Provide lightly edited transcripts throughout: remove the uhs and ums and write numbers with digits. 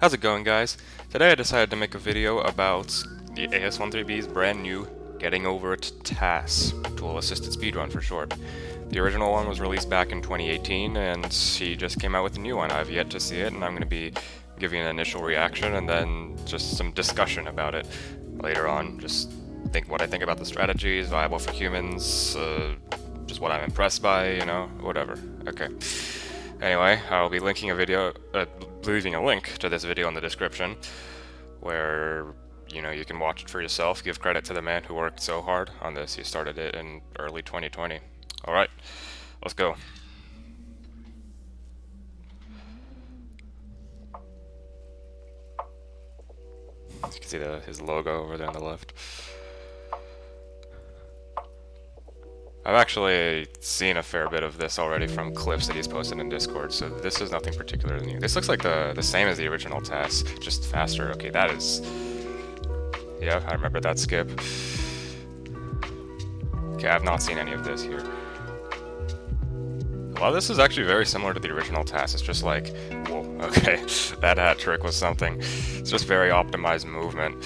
How's it going, guys? Today I decided to make a video about the AS13B's brand new Getting Over It TAS, Tool Assisted Speedrun for short. The original one was released back in 2018, and he just came out with a new one. I've yet to see it, and I'm going to be giving an initial reaction and then just some discussion about it later on. Just what I think about the strategy, is viable for humans, just what I'm impressed by, whatever. Okay. Anyway, I'll be leaving a link to this video in the description, where, you can watch it for yourself. Give credit to the man who worked so hard on this. He started it in early 2020. Alright, let's go. You can see his logo over there on the left. I've actually seen a fair bit of this already from clips that he's posted in Discord, so this is nothing particularly new. This looks like the same as the original TAS, just faster. Okay, that is... Yeah, I remember that skip. Okay, I've not seen any of this here. A lot of this is actually very similar to the original TAS. It's just like, whoa, okay, that hat trick was something. It's just very optimized movement.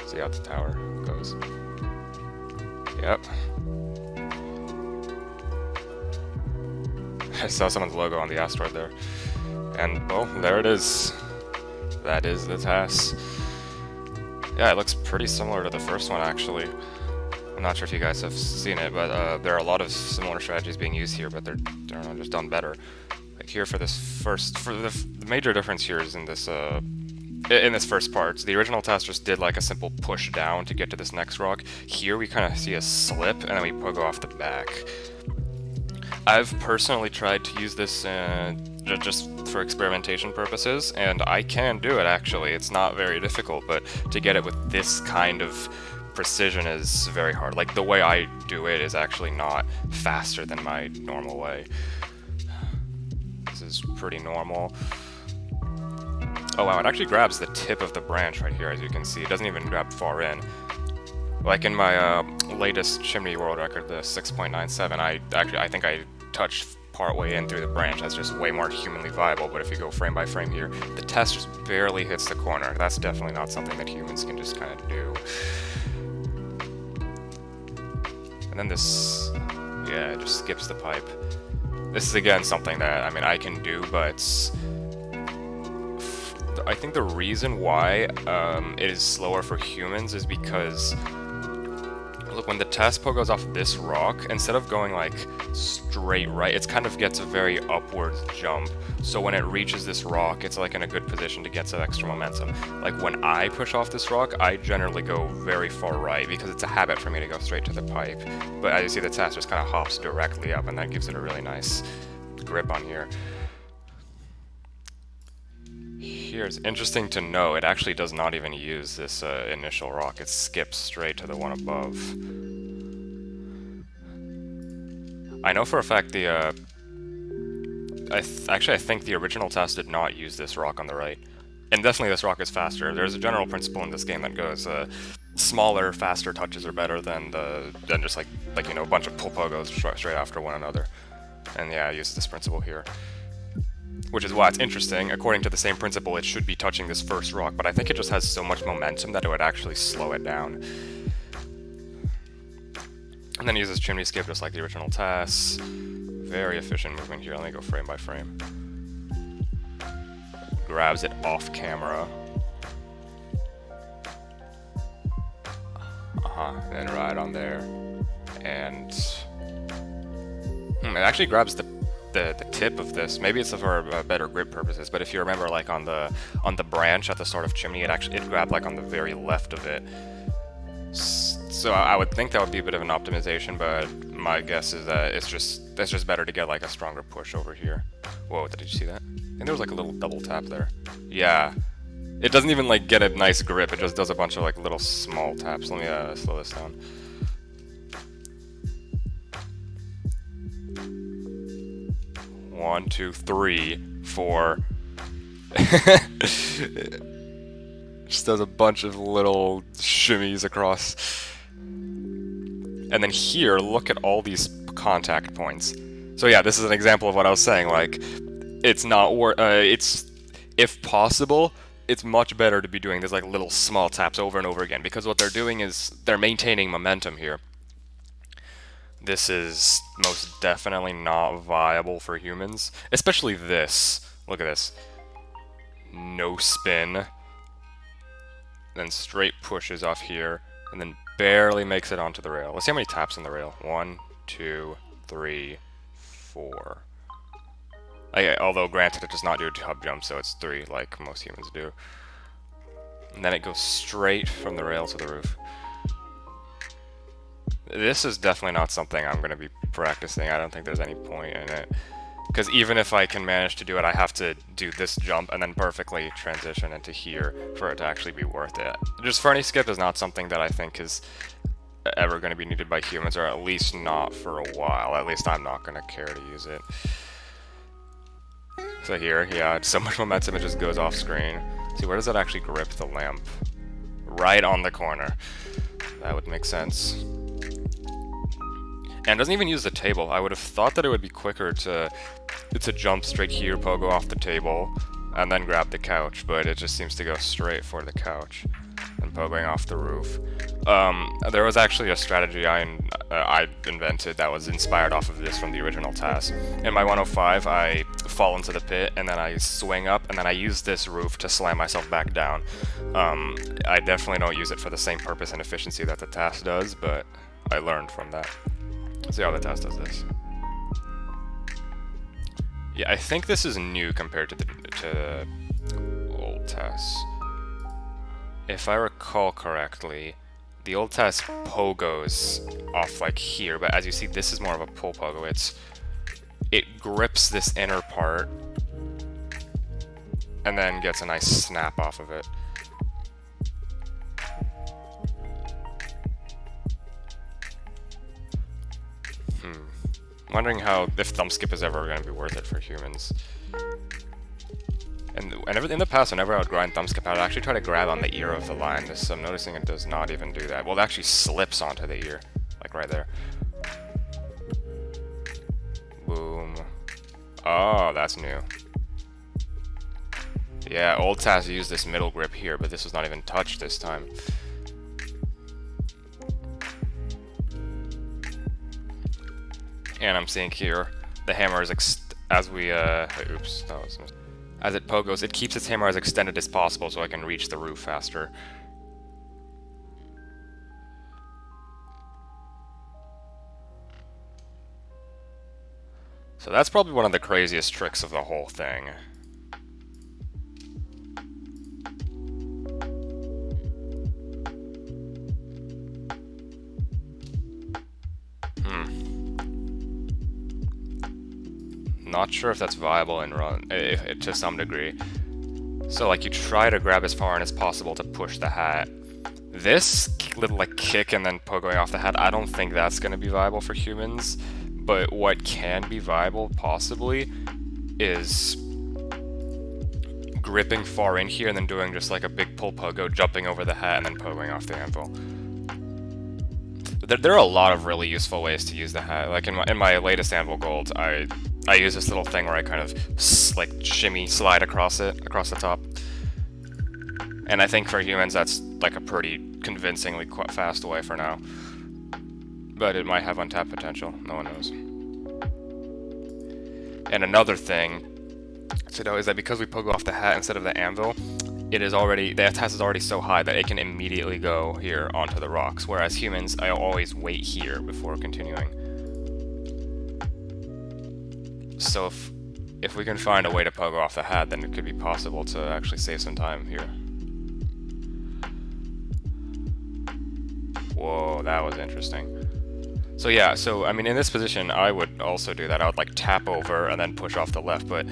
See how the tower goes. Yep. I saw someone's logo on the asteroid there. And, well, there it is. That is the TAS. Yeah, it looks pretty similar to the first one, actually. I'm not sure if you guys have seen it, but there are a lot of similar strategies being used here, but they're just done better. Like here for this the major difference here is in this first part. The original TAS just did like a simple push down to get to this next rock. Here we kind of see a slip, and then we go off the back. I've personally tried to use this just for experimentation purposes, and I can do it actually. It's not very difficult, but to get it with this kind of precision is very hard. Like, the way I do it is actually not faster than my normal way. This is pretty normal. Oh wow, it actually grabs the tip of the branch right here, as you can see. It doesn't even grab far in. Like in my latest Chimney world record, the 6.97, I think I touched part way in through the branch. That's just way more humanly viable, but if you go frame by frame here, the TAS just barely hits the corner. That's definitely not something that humans can just kind of do. And then this, yeah, it just skips the pipe. This is again something that, I mean, I can do, but I think the reason why it is slower for humans is because, look, when the TAS goes off this rock, instead of going like straight right, it kind of gets a very upward jump. So when it reaches this rock, it's like in a good position to get some extra momentum. Like when I push off this rock, I generally go very far right because it's a habit for me to go straight to the pipe. But as you see, the TAS just kind of hops directly up, and that gives it a really nice grip on here. Here's interesting to know, it actually does not even use this initial rock. It skips straight to the one above. I know for a fact the I think the original TAS did not use this rock on the right, and definitely this rock is faster. There's a general principle in this game that goes smaller, faster touches are better than just like a bunch of pull pogos straight after one another. And yeah, I use this principle here. Which is why it's interesting. According to the same principle, it should be touching this first rock, but I think it just has so much momentum that it would actually slow it down. And then it uses Chimney skip just like the original TAS. Very efficient movement here. Let me go frame by frame. Grabs it off camera. And then right on there. And it actually grabs the tip of this. Maybe it's for better grip purposes, but if you remember, like on the branch at the start of Chimney, it grabbed like on the very left of it. So I would think that would be a bit of an optimization, but my guess is that it's just better to get like a stronger push over here. Whoa, did you see that? I think there was like a little double tap there. Yeah. It doesn't even like get a nice grip, it just does a bunch of like little small taps. Let me slow this down. One, two, three, four. Just does a bunch of little shimmies across. And then here, look at all these contact points. So yeah, this is an example of what I was saying, like, it's not it's, if possible, it's much better to be doing these like little small taps over and over again, because what they're doing is they're maintaining momentum here. This is most definitely not viable for humans, especially this. Look at this. No spin, then straight pushes off here, and then barely makes it onto the rail. Let's see how many taps on the rail. 1, 2, 3, 4. Although granted it does not do a hub jump, so it's 3 like most humans do. And then it goes straight from the rail to the roof. This is definitely not something I'm going to be practicing. I don't think there's any point in it. Because even if I can manage to do it, I have to do this jump and then perfectly transition into here for it to actually be worth it. Just Fernie skip is not something that I think is ever going to be needed by humans, or at least not for a while. At least I'm not going to care to use it. So here, yeah, it's so much momentum it just goes off screen. See, where does that actually grip the lamp? Right on the corner. That would make sense. And doesn't even use the table. I would have thought that it would be quicker to jump straight here, pogo off the table, and then grab the couch, but it just seems to go straight for the couch and pogoing off the roof. There was actually a strategy I invented that was inspired off of this from the original TAS. In my 105, I fall into the pit, and then I swing up, and then I use this roof to slam myself back down. I definitely don't use it for the same purpose and efficiency that the TAS does, but I learned from that. Let's see how the TAS does this. Yeah, I think this is new compared to the old TAS. If I recall correctly, the old TAS pogos off like here, but as you see, this is more of a pull pogo. It grips this inner part and then gets a nice snap off of it. Wondering if thumb skip is ever going to be worth it for humans. And in the past, whenever I would grind thumb skip, I would actually try to grab on the ear of the line. So I'm noticing it does not even do that. Well, it actually slips onto the ear, like right there. Boom. Oh, that's new. Yeah, old TAS used this middle grip here, but this was not even touched this time. And I'm seeing here, the hammer is as it pogos, it keeps its hammer as extended as possible so I can reach the roof faster. So that's probably one of the craziest tricks of the whole thing. Not sure if that's viable in run to some degree. So like you try to grab as far in as possible to push the hat. This little like kick and then pogoing off the hat, I don't think that's going to be viable for humans. But what can be viable possibly is gripping far in here and then doing just like a big pull pogo, jumping over the hat and then pogoing off the anvil. There are a lot of really useful ways to use the hat. Like in my latest anvil gold, I use this little thing where I kind of like shimmy slide across the top. And I think for humans that's like a pretty convincingly fast way for now. But it might have untapped potential, no one knows. And another thing to know is that because we pogo off the hat instead of the anvil, the TAS is already so high that it can immediately go here onto the rocks, whereas humans, I always wait here before continuing. So if we can find a way to pogo off the hat, then it could be possible to actually save some time here. Whoa, that was interesting. So yeah, I mean in this position I would also do that. I would like tap over and then push off the left, but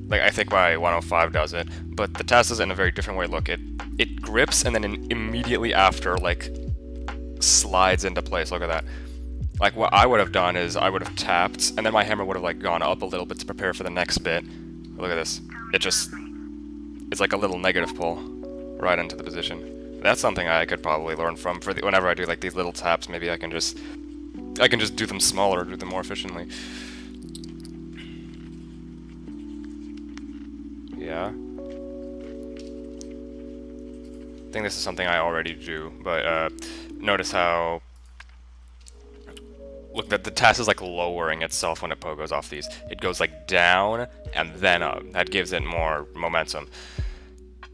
like I think my 105 does it, but the TAS does it in a very different way. Look, it grips and then immediately after like slides into place. Look at that. Like what I would have done is I would have tapped and then my hammer would have like gone up a little bit to prepare for the next bit. Look at this. It's like a little negative pull right into the position. That's something I could probably learn from whenever I do like these little taps. Maybe I can just do them smaller, do them more efficiently. Yeah. I think this is something I already do, but notice how... Look, that the TAS is like lowering itself when it pogos off these. It goes like down and then up. That gives it more momentum.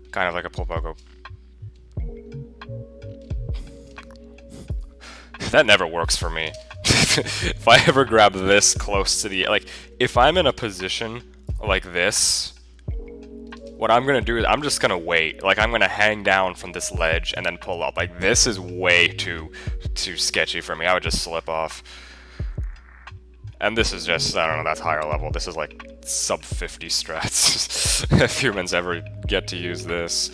Kind of like a pull pogo. That never works for me. If I ever grab this close to the... Like, if I'm in a position like this, what I'm gonna do is I'm just gonna wait. Like, I'm gonna hang down from this ledge and then pull up. Like, this is way too sketchy for me. I would just slip off. And this is just, I don't know, that's higher level. This is like sub 50 strats. If humans ever get to use this.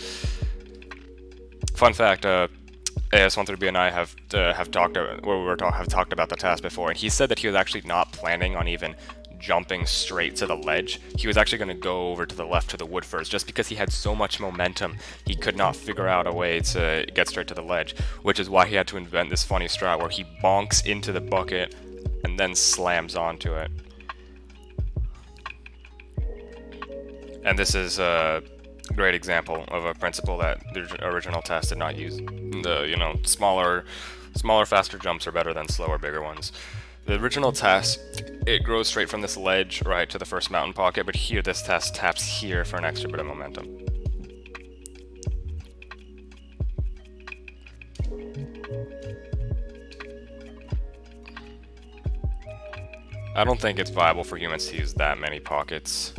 Fun fact, AS1-3B and I have talked about the TAS before, and he said that he was actually not planning on even jumping straight to the ledge. He was actually going to go over to the left to the wood first, just because he had so much momentum, he could not figure out a way to get straight to the ledge, which is why he had to invent this funny strat where he bonks into the bucket and then slams onto it. And this is a great example of a principle that the original TAS did not use. The, you know, smaller, faster jumps are better than slower, bigger ones. The original TAS, it grows straight from this ledge right to the first mountain pocket, but here this TAS taps here for an extra bit of momentum. I don't think it's viable for humans to use that many pockets.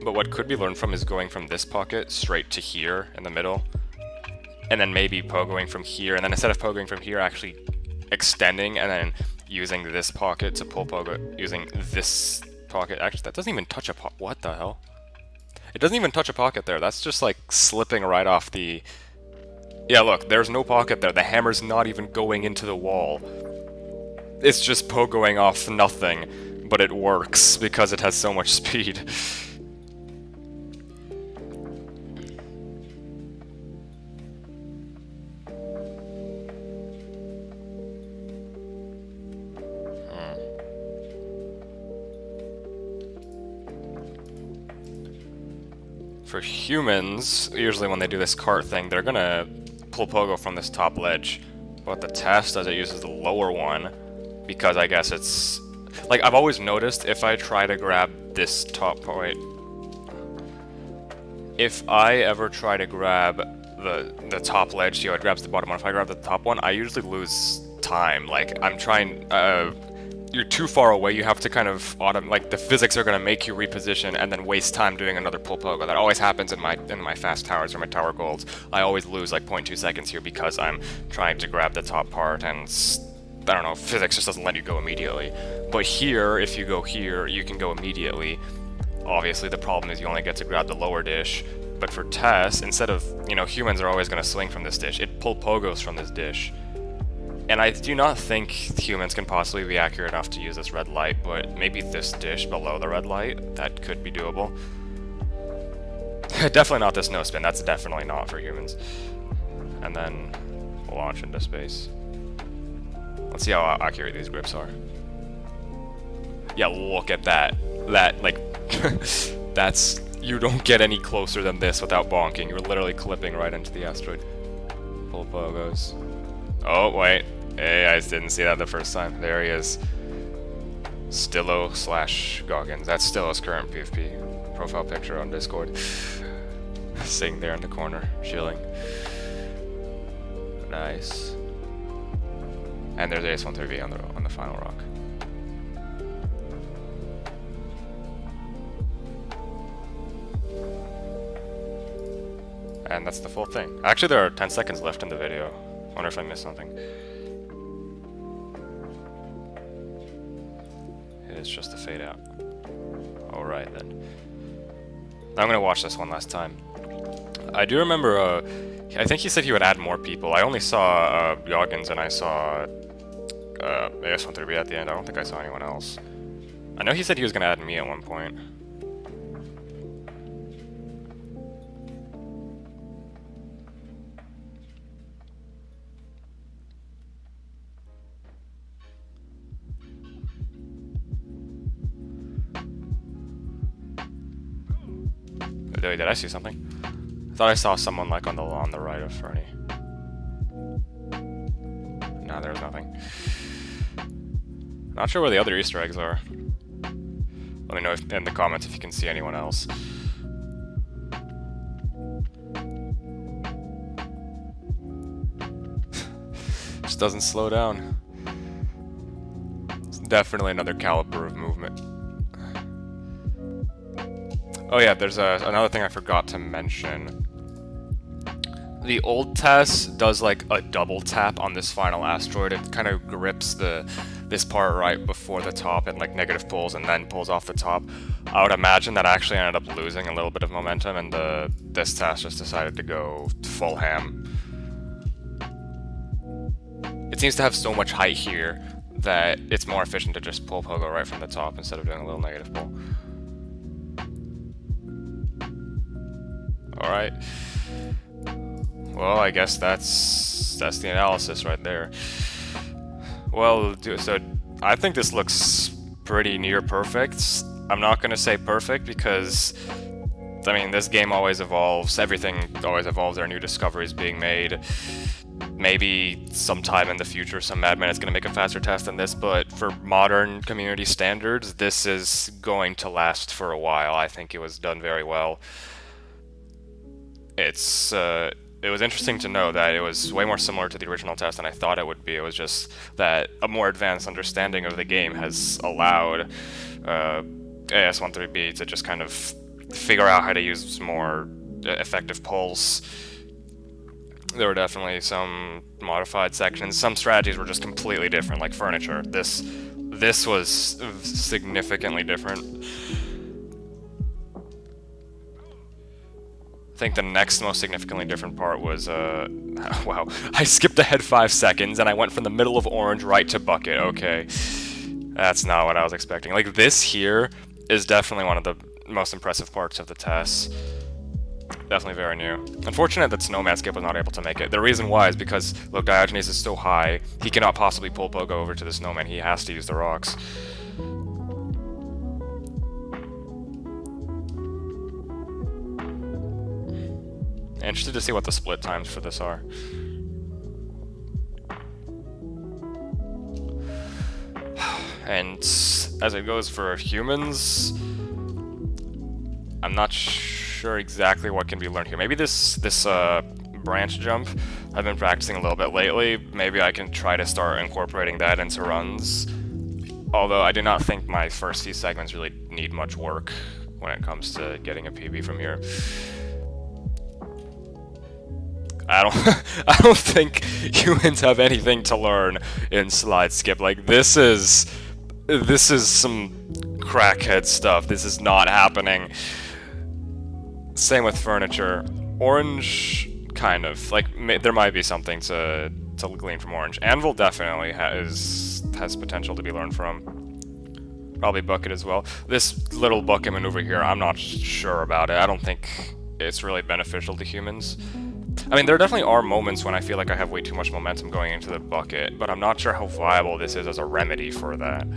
But what could be learned from is going from this pocket straight to here in the middle, and then maybe pogoing from here, and then instead of pogoing from here, actually extending and then using this pocket to pull pogo, using this pocket. Actually, that doesn't even touch a pocket. What the hell? It doesn't even touch a pocket there. That's just like slipping right off the... Yeah, look, there's no pocket there. The hammer's not even going into the wall. It's just pogoing off nothing, but it works because it has so much speed. For humans, usually when they do this cart thing, they're gonna pull pogo from this top ledge. But the TAS does it uses the lower one, because I guess it's... Like, I've always noticed if I try to grab this top point... If I ever try to grab the top ledge, see how it grabs the bottom one, if I grab the top one, I usually lose time. Like, I'm trying... you're too far away, you have to kind of like the physics are going to make you reposition and then waste time doing another pull pogo. That always happens in my fast towers or my tower golds. I always lose like 0.2 seconds here because I'm trying to grab the top part, and I don't know, physics just doesn't let you go immediately. But here, if you go here, you can go immediately. Obviously the problem is you only get to grab the lower dish, but for TAS, instead of, you know, humans are always going to swing from this dish, it pull pogos from this dish. And I do not think humans can possibly be accurate enough to use this red light, but maybe this dish below the red light, that could be doable. Definitely not this no spin, that's definitely not for humans. And then launch into space. Let's see how accurate these grips are. Yeah, look at that. That, like, that's... You don't get any closer than this without bonking. You're literally clipping right into the asteroid. Pull pogos. Oh, wait. Hey, I didn't see that the first time. There he is. Stillo/Goggins. That's Stillo's current PFP profile picture on Discord. Sitting there in the corner, chilling. Nice. And there's AS1-3B on the final rock. And that's the full thing. Actually, there are 10 seconds left in the video. Wonder if I missed something. It's just a fade out. Alright then. I'm gonna watch this one last time. I do remember, I think he said he would add more people. I only saw Goggins and I saw AS1-3B at the end. I don't think I saw anyone else. I know he said he was gonna add me at one point. Did I see something? I thought I saw someone like on the right of Fernie. No, there's nothing. Not sure where the other Easter eggs are. Let me know in the comments if you can see anyone else. Just doesn't slow down. It's definitely another caliber of movement. Oh yeah, there's another thing I forgot to mention. The old TAS does like a double tap on this final asteroid. It kind of grips this part right before the top and like negative pulls and then pulls off the top. I would imagine that actually ended up losing a little bit of momentum, and this TAS just decided to go full ham. It seems to have so much height here that it's more efficient to just pull pogo right from the top instead of doing a little negative pull. Alright. Well, I guess that's the analysis right there. Well, so I think this looks pretty near perfect. I'm not going to say perfect because, I mean, this game always evolves. Everything always evolves. There are new discoveries being made. Maybe sometime in the future some madman is going to make a faster test than this, but for modern community standards, this is going to last for a while. I think it was done very well. It was interesting to know that it was way more similar to the original test than I thought it would be. It was just that a more advanced understanding of the game has allowed AS13B to just kind of figure out how to use more effective pulls. There were definitely some modified sections. Some strategies were just completely different, like furniture. This was significantly different. I think the next most significantly different part was, wow, I skipped ahead 5 seconds and I went from the middle of orange right to bucket. Okay, that's not what I was expecting. Like, this here is definitely one of the most impressive parts of the TAS. Definitely very new. Unfortunate that Snowman Skip was not able to make it. The reason why is because, look, Diogenes is so high, he cannot possibly pull pogo over to the snowman. He has to use the rocks. Interested to see what the split times for this are. And as it goes for humans, I'm not sure exactly what can be learned here. Maybe this branch jump, I've been practicing a little bit lately. Maybe I can try to start incorporating that into runs. Although I do not think my first few segments really need much work when it comes to getting a PB from here. I don't think humans have anything to learn in slide skip. Like, this is some crackhead stuff. This is not happening. Same with furniture. Orange, kind of. Like, there might be something to glean from orange. Anvil definitely has potential to be learned from. Probably bucket as well. This little bucket maneuver here, I'm not sure about it. I don't think it's really beneficial to humans. I mean, there definitely are moments when I feel like I have way too much momentum going into the bucket, but I'm not sure how viable this is as a remedy for that.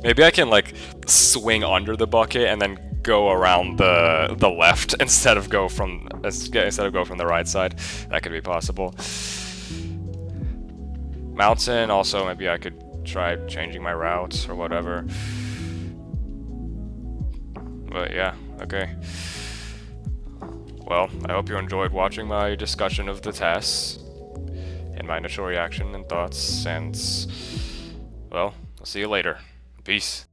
Maybe I can, like, swing under the bucket and then go around the left instead of go from the right side. That could be possible. Mountain, also, maybe I could try changing my routes or whatever. But yeah, okay. Well, I hope you enjoyed watching my discussion of the TAS and my initial reaction and thoughts, and, well, I'll see you later. Peace.